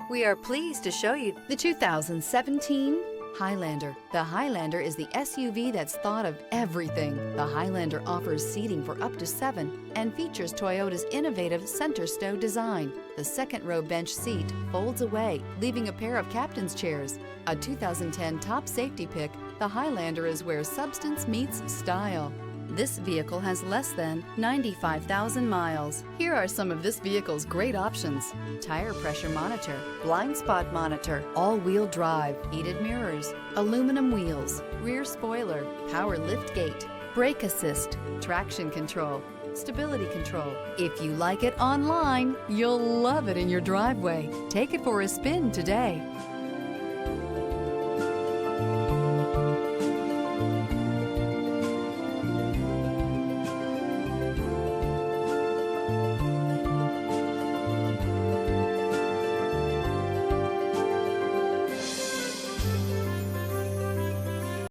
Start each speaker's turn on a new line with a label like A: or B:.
A: We are pleased to show you the 2017 Highlander. The Highlander is the SUV that's thought of everything. The Highlander offers seating for up to 7 and features Toyota's innovative center stow design. The second row bench seat folds away, leaving a pair of captain's chairs. A 2010 top safety pick, the Highlander is where substance meets style. This vehicle has less than 95,000 miles. Here are some of this vehicle's great options: tire pressure monitor, blind spot monitor, all-wheel drive, heated mirrors, aluminum wheels, rear spoiler, power lift gate, brake assist, traction control, stability control. If you like it online, you'll love it in your driveway. Take it for a spin today.